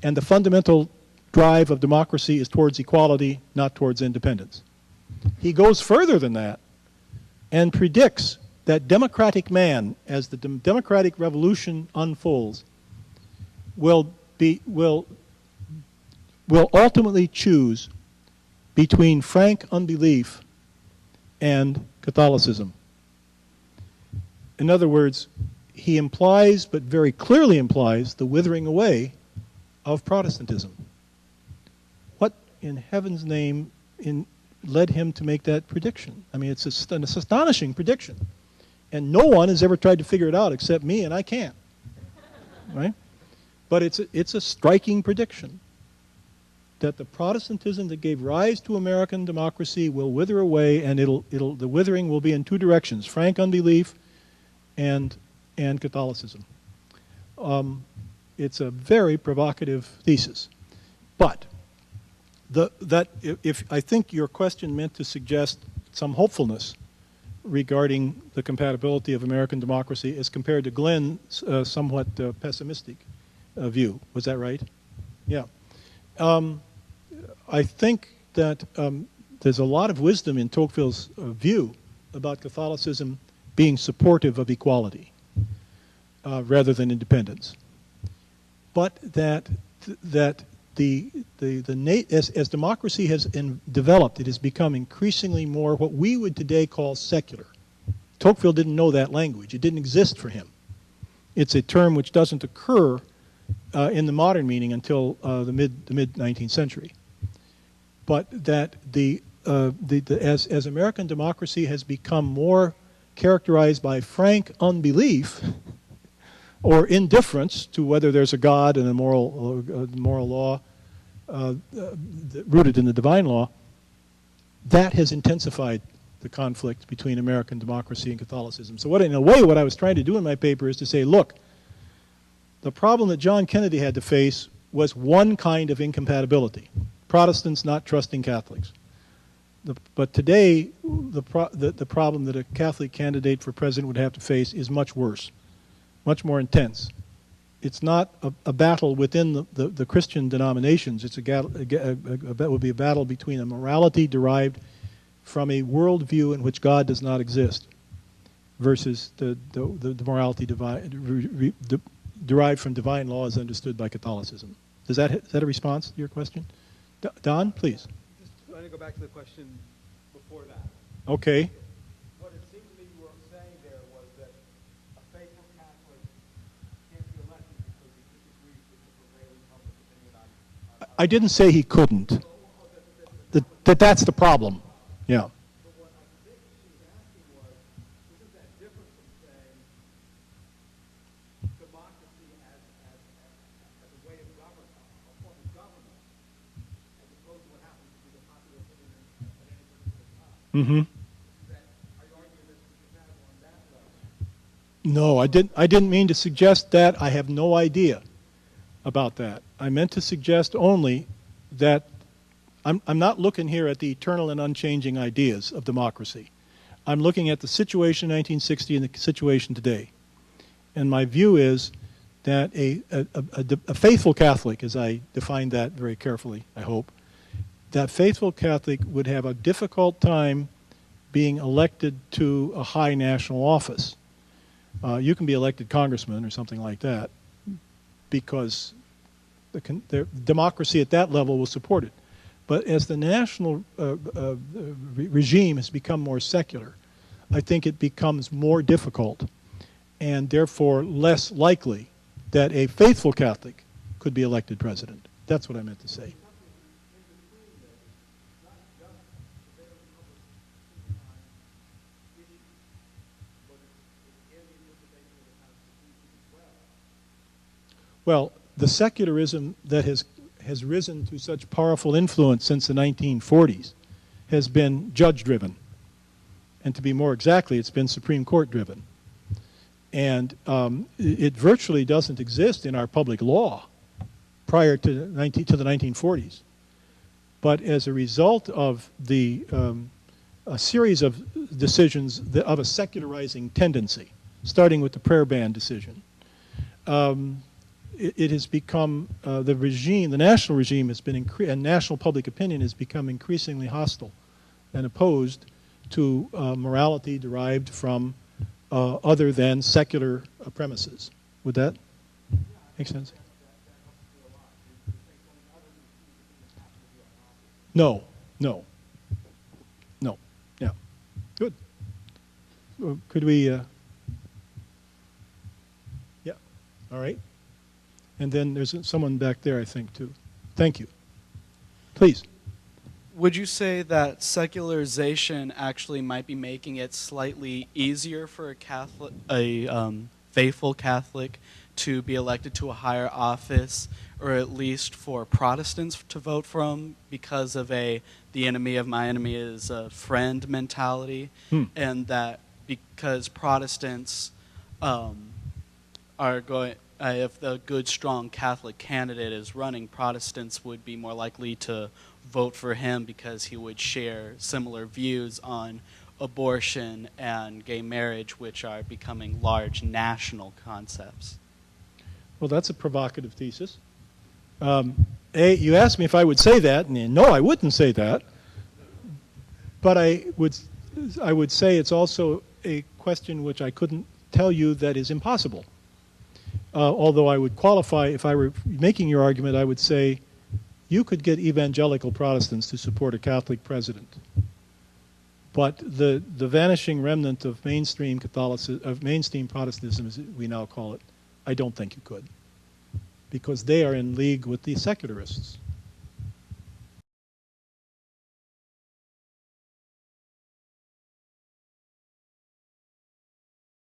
and the fundamental drive of democracy is towards equality, not towards independence. He goes further than that and predicts that democratic man, as the democratic revolution unfolds, will ultimately choose between frank unbelief and Catholicism. In other words, he implies, but very clearly implies, the withering away of Protestantism. What in heaven's name led him to make that prediction? I mean, it's an astonishing prediction. And no one has ever tried to figure it out except me, and I can't. Right? But it's a striking prediction that the Protestantism that gave rise to American democracy will wither away, and the withering will be in two directions: frank unbelief and Catholicism. It's a very provocative thesis. But if I think your question meant to suggest some hopefulness regarding the compatibility of American democracy as compared to Glenn's somewhat pessimistic view. Was that right? Yeah. I think that there's a lot of wisdom in Tocqueville's view about Catholicism being supportive of equality rather than independence. But that as democracy has developed, it has become increasingly more what we would today call secular. Tocqueville didn't know that language. It didn't exist for him. It's a term which doesn't occur in the modern meaning until the mid 19th century. But that as American democracy has become more characterized by frank unbelief or indifference to whether there's a God and a moral law rooted in the divine law, that has intensified the conflict between American democracy and Catholicism. So in a way, what I was trying to do in my paper is to say, look, the problem that John Kennedy had to face was one kind of incompatibility: Protestants not trusting Catholics. But today, the problem that a Catholic candidate for president would have to face is much worse, much more intense. It's not a battle within the Christian denominations. It's that would be a battle between a morality derived from a worldview in which God does not exist versus the morality derived from divine law as understood by Catholicism. Is that a response to your question? Don, please. Just want to go back to the question before that. Okay. What it seemed to me you were saying there was that a faithful Catholic can't be elected because he disagrees with the prevailing public opinion on I didn't say he couldn't. That's the problem. Yeah. But what I think she was asking was, isn't that different from saying democracy as a way of government, a form of government, as opposed to what happens to be the popular opinion at any particular time? Mm-hmm. Are you arguing this is compatible on that level? No, I didn't mean to suggest that. I have no idea about that. I meant to suggest only that I'm not looking here at the eternal and unchanging ideas of democracy. I'm looking at the situation in 1960 and the situation today. And my view is that a faithful Catholic, as I define that very carefully, I hope, that faithful Catholic would have a difficult time being elected to a high national office. You can be elected congressman or something like that because the democracy at that level will support it. But as the national regime has become more secular, I think it becomes more difficult and therefore less likely that a faithful Catholic could be elected president. That's what I meant to say. Well, the secularism that has risen to such powerful influence since the 1940s has been judge-driven. And to be more exactly, it's been Supreme Court-driven. And it virtually doesn't exist in our public law prior to the 1940s. But as a result of a series of decisions of a secularizing tendency, starting with the prayer ban decision, it has become, the national regime has been, and national public opinion has become increasingly hostile and opposed to morality derived from other than secular premises. Would that make sense? No, no, no. Yeah, good. Could we? Yeah, all right. And then there's someone back there, I think, too. Thank you. Please. Would you say that secularization actually might be making it slightly easier for a Catholic, faithful Catholic, to be elected to a higher office, or at least for Protestants to vote for him, because of the enemy of my enemy is a friend mentality, and that because Protestants are going, if the good, strong Catholic candidate is running, Protestants would be more likely to vote for him because he would share similar views on abortion and gay marriage, which are becoming large national concepts. Well, that's a provocative thesis. You asked me if I would say that, and no, I wouldn't say that. But I would say it's also a question which I couldn't tell you that is impossible. Although I would qualify, if I were making your argument, I would say you could get evangelical Protestants to support a Catholic president. But the vanishing remnant of mainstream Catholicism, of mainstream Protestantism, as we now call it, I don't think you could. Because they are in league with the secularists.